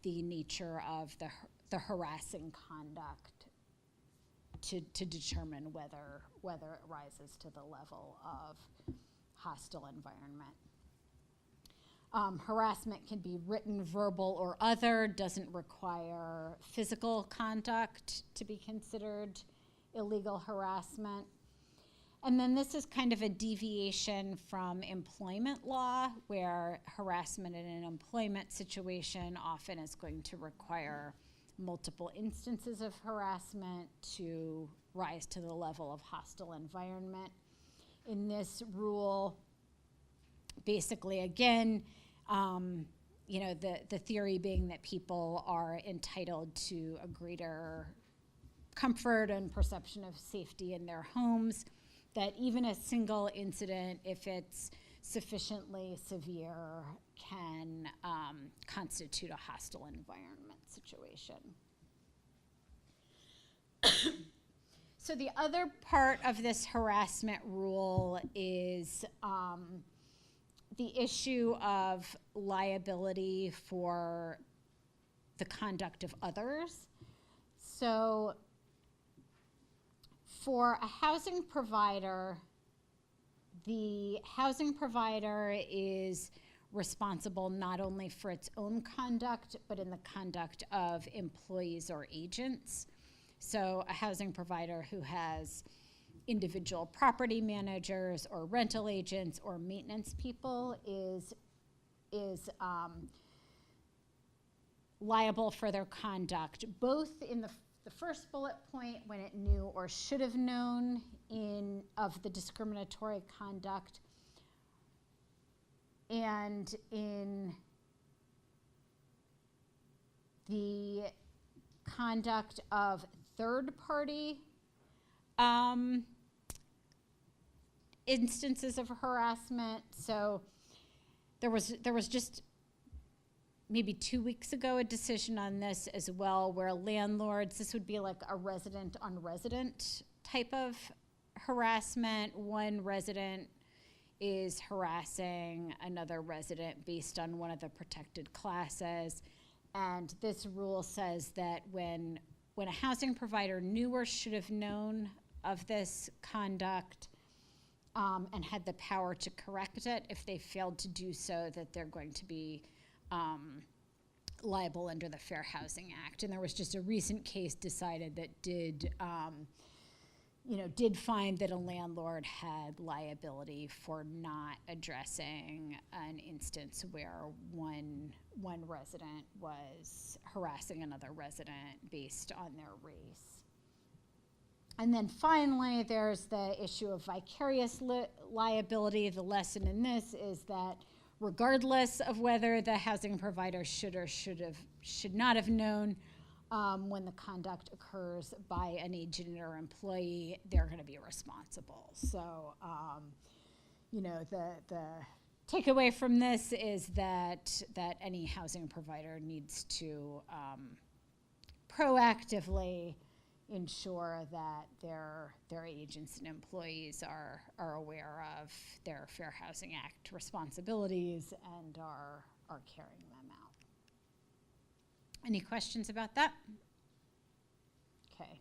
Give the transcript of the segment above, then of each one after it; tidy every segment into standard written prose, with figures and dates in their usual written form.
the nature of the harassing conduct to determine whether it rises to the level of hostile environment. Harassment can be written, verbal, or other, doesn't require physical conduct to be considered illegal harassment. And then this is kind of a deviation from employment law, where harassment in an employment situation often is going to require multiple instances of harassment to rise to the level of hostile environment. In this rule, basically, again, the theory being that people are entitled to a greater comfort and perception of safety in their homes, that even a single incident, if it's sufficiently severe, can constitute a hostile environment situation. So the other part of this harassment rule is the issue of liability for the conduct of others. So for a housing provider, the housing provider is responsible not only for its own conduct, but in the conduct of employees or agents. So a housing provider who has individual property managers or rental agents or maintenance people is liable for their conduct, both in the first bullet point, when it knew or should have known of the discriminatory conduct, and in the conduct of third-party instances of harassment. So there was just maybe 2 weeks ago a decision on this as well, where landlords, this would be like a resident-on-resident type of harassment. One resident is harassing another resident based on one of the protected classes. And this rule says that when a housing provider knew or should have known of this conduct and had the power to correct it, if they failed to do so, that they're going to be liable under the Fair Housing Act. And there was just a recent case decided that did find that a landlord had liability for not addressing an instance where one resident was harassing another resident based on their race. And then finally, there's the issue of vicarious liability. The lesson in this is that regardless of whether the housing provider should or should not have known, when the conduct occurs by an agent or employee, they're going to be responsible. So, the takeaway from this is that any housing provider needs to proactively ensure that their agents and employees are aware of their Fair Housing Act responsibilities and are carrying them out. Any questions about that? Okay.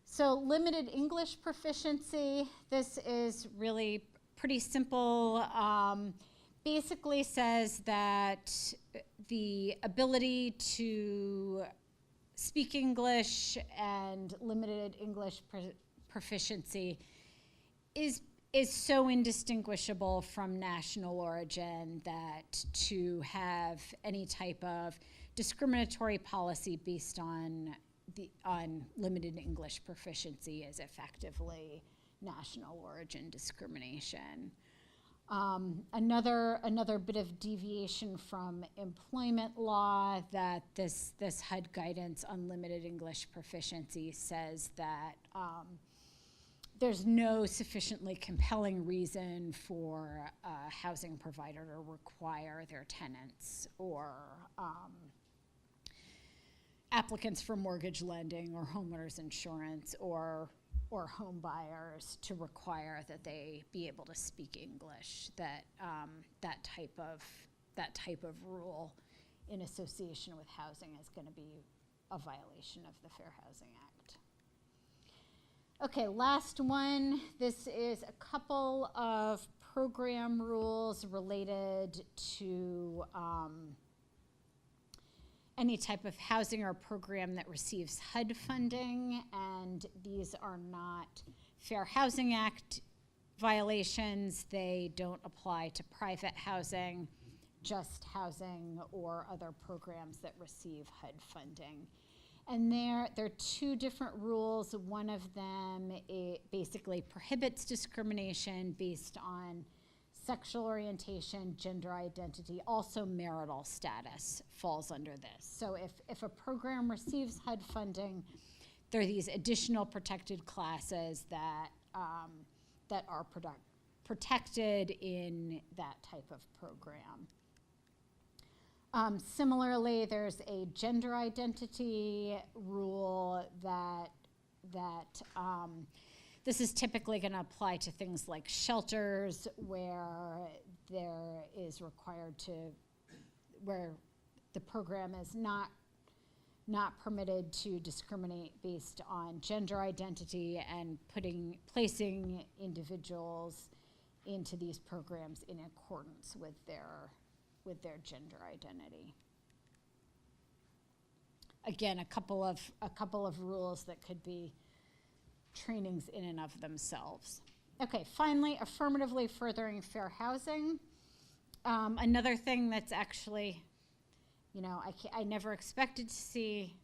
So limited English proficiency, this is really pretty simple. Basically says that the ability to speak English and limited English proficiency is so indistinguishable from national origin that to have any type of discriminatory policy based on limited English proficiency is effectively national origin discrimination. Another bit of deviation from employment law, that this HUD guidance on limited English proficiency says that there's no sufficiently compelling reason for a housing provider to require their tenants or applicants for mortgage lending or homeowners insurance or home buyers to require that they be able to speak English. That type of rule in association with housing is going to be a violation of the Fair Housing Act. Okay, last one. This is a couple of program rules related to any type of housing or program that receives HUD funding, and these are not Fair Housing Act violations. They don't apply to private housing, just housing or other programs that receive HUD funding. And there are two different rules. One of them, it basically prohibits discrimination based on sexual orientation, gender identity, also marital status falls under this. So if a program receives HUD funding, there are these additional protected classes that are protected in that type of program. Similarly, there's a gender identity rule that this is typically going to apply to things like shelters where there is required to, where the program is not permitted to discriminate based on gender identity and placing individuals into these programs in accordance with their gender identity. Again, a couple of rules that could be trainings in and of themselves. Okay, finally, affirmatively furthering fair housing. Another thing that's actually, I never expected to see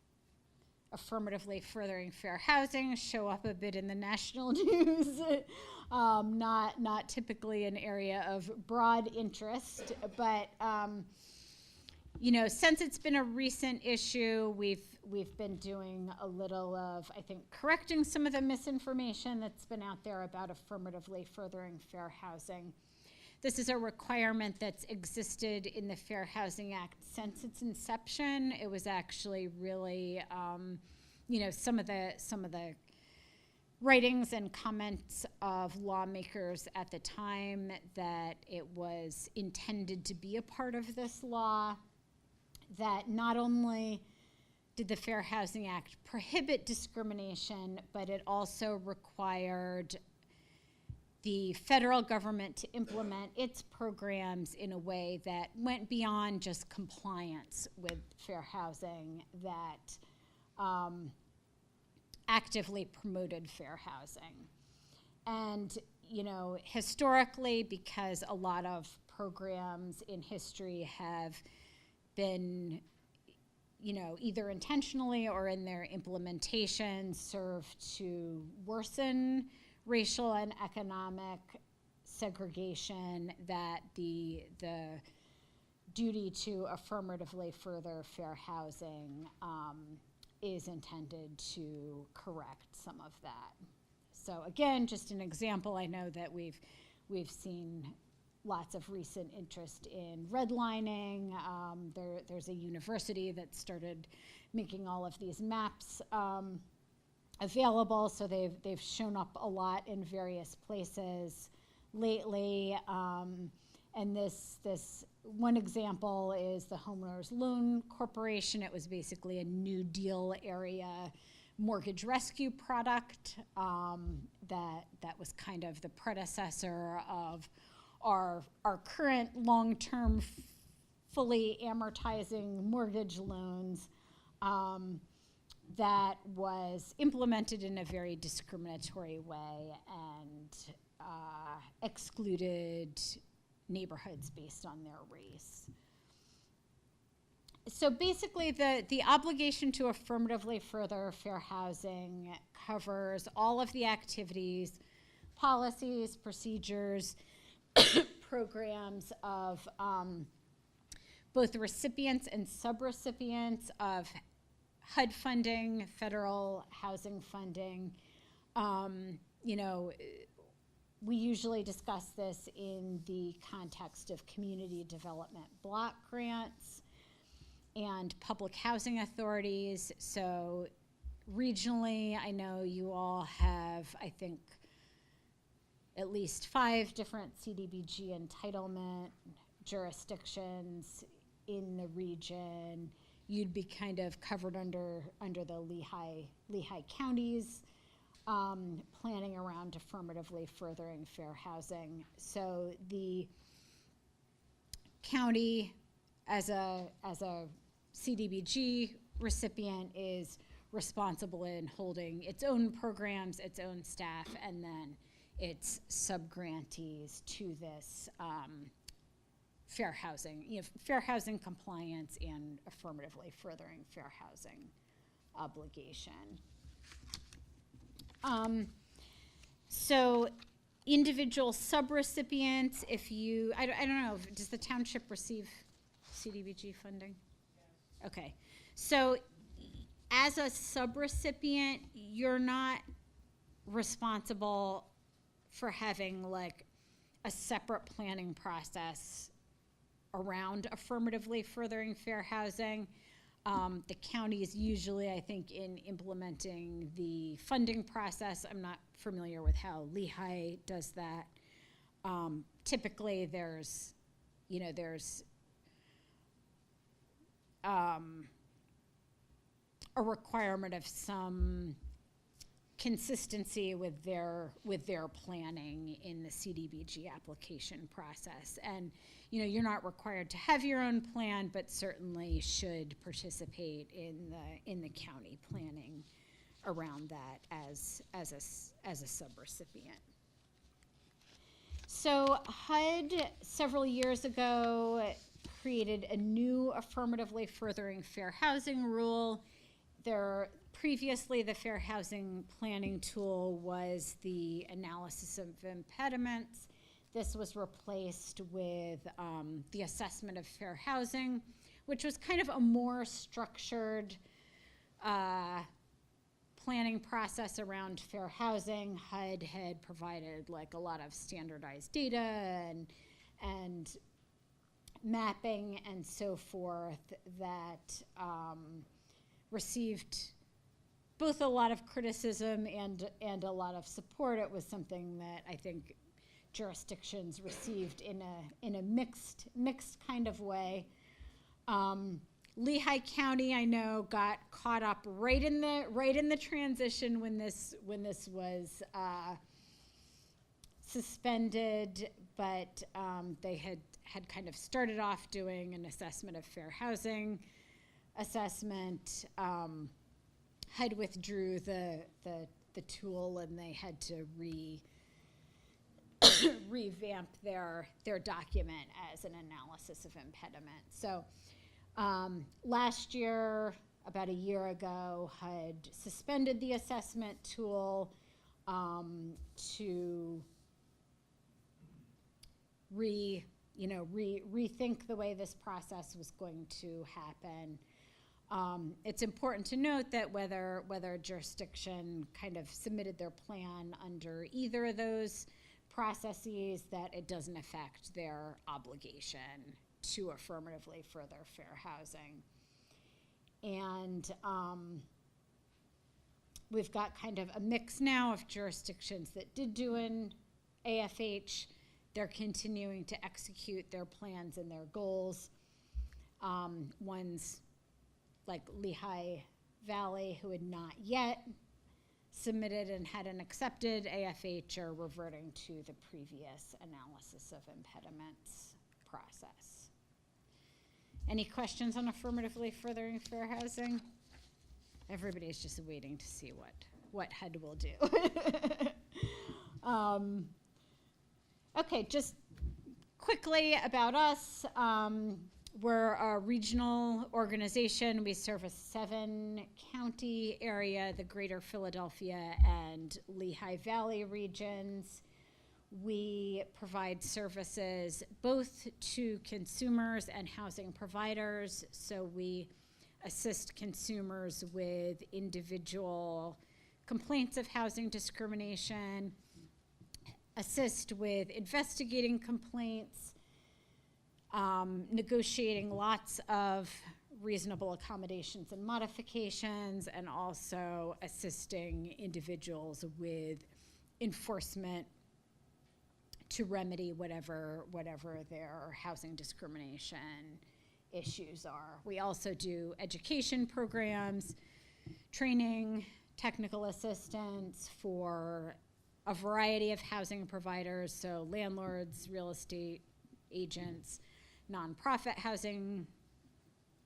affirmatively furthering fair housing show up a bit in the national news. Not typically an area of broad interest, but since it's been a recent issue, we've been doing a little of, I think, correcting some of the misinformation that's been out there about affirmatively furthering fair housing. This is a requirement that's existed in the Fair Housing Act since its inception. It was actually really, some of the writings and comments of lawmakers at the time that it was intended to be a part of this law, that not only did the Fair Housing Act prohibit discrimination, but it also required the federal government to implement its programs in a way that went beyond just compliance with fair housing, that actively promoted fair housing. And, historically, because a lot of programs in history have been, either intentionally or in their implementation served to worsen racial and economic segregation, that the duty to affirmatively further fair housing is intended to correct some of that. So again, just an example, I know that we've seen lots of recent interest in redlining. There's a university that started making all of these maps available, so they've shown up a lot in various places lately. And this one example is the Homeowners Loan Corporation. It was basically a New Deal area mortgage rescue product that was kind of the predecessor of our current long-term fully amortizing mortgage loans, that was implemented in a very discriminatory way and excluded neighborhoods based on their race. So basically, the obligation to affirmatively further fair housing covers all of the activities, policies, procedures, programs of both recipients and subrecipients of HUD funding, federal housing funding. We usually discuss this in the context of community development block grants and public housing authorities. So regionally, I know you all have, I think, at least 5 different CDBG entitlement jurisdictions in the region, you'd be kind of covered under the Lehigh counties, planning around affirmatively furthering fair housing. So the county, as a CDBG recipient, is responsible in holding its own programs, its own staff, and then its subgrantees to this fair housing, fair housing compliance and affirmatively furthering fair housing obligation. So individual subrecipients, if you, I don't know, does the township receive CDBG funding? Yes. Okay. So as a subrecipient, you're not responsible for having like a separate planning process around affirmatively furthering fair housing. The county is usually, I think, in implementing the funding process. I'm not familiar with how Lehigh does that. Typically, there's a requirement of some consistency with their planning in the CDBG application process. And you're not required to have your own plan, but certainly should participate in the county planning around that as a subrecipient. So HUD several years ago created a new affirmatively furthering fair housing rule. Previously, the fair housing planning tool was the analysis of impediments. This was replaced with the assessment of fair housing, which was kind of a more structured planning process around fair housing. HUD had provided like a lot of standardized data and mapping and so forth that received both a lot of criticism and a lot of support. It was something that I think jurisdictions received in a mixed kind of way. Lehigh County, I know, got caught up right in the transition when this was suspended, but they had kind of started off doing an assessment of fair housing assessment. HUD withdrew the tool, and they had to revamp their document as an analysis of impediment. So last year, about a year ago, HUD suspended the assessment tool to rethink the way this process was going to happen. It's important to note that whether a jurisdiction kind of submitted their plan under either of those processes, that it doesn't affect their obligation to affirmatively further fair housing. And we've got kind of a mix now of jurisdictions that did do an AFH. They're continuing to execute their plans and their goals. Ones like Lehigh Valley, who had not yet submitted and had an accepted AFH, are reverting to the previous analysis of impediments process. Any questions on affirmatively furthering fair housing? Everybody's just waiting to see what HUD will do. Okay, just quickly about us. We're a regional organization. We serve a 7-county area, the greater Philadelphia and Lehigh Valley regions. We provide services both to consumers and housing providers. So we assist consumers with individual complaints of housing discrimination, assist with investigating complaints, negotiating lots of reasonable accommodations and modifications, and also assisting individuals with enforcement to remedy whatever their housing discrimination issues are. We also do education programs, training, technical assistance for a variety of housing providers, so landlords, real estate agents, nonprofit housing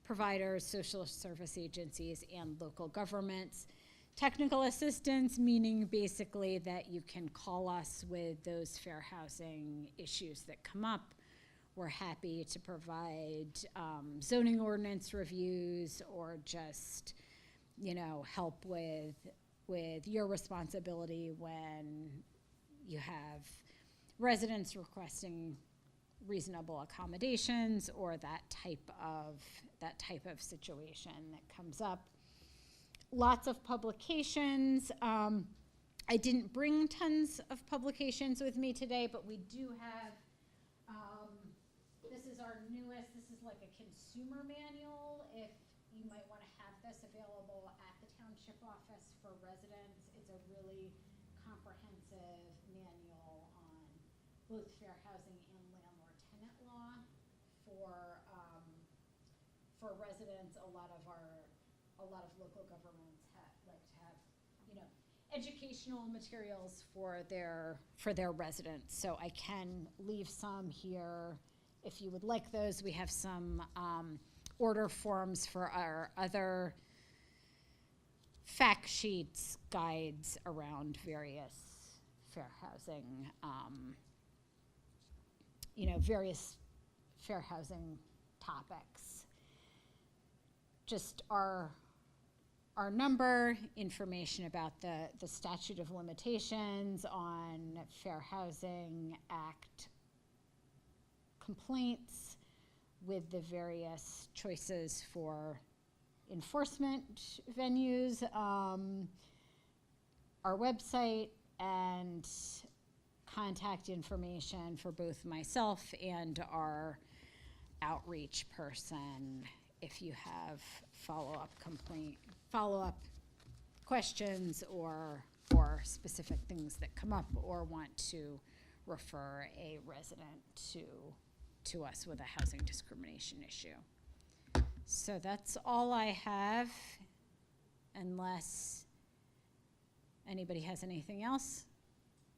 providers, social service agencies, and local governments. Technical assistance, meaning basically that you can call us with those fair housing issues that come up. We're happy to provide zoning ordinance reviews or just, help with your responsibility when you have residents requesting reasonable accommodations or that type of situation that comes up. Lots of publications. I didn't bring tons of publications with me today, but we do have, this is our newest, this is like a consumer manual. If you might want to have this available at the township office for residents. It's a really comprehensive manual on both fair housing and landlord-tenant law for residents. A lot of local governments like to have, educational materials for their residents. So I can leave some here if you would like those. We have some order forms for our other fact sheets, guides around various fair housing, various fair housing topics. Just our number, information about the statute of limitations on Fair Housing Act complaints with the various choices for enforcement venues, our website, and contact information for both myself and our outreach person if you have follow-up questions or specific things that come up or want to refer a resident to us with a housing discrimination issue. So that's all I have, unless anybody has anything else.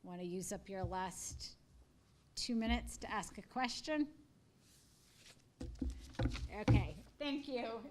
Want to use up your last 2 minutes to ask a question? Okay, thank you.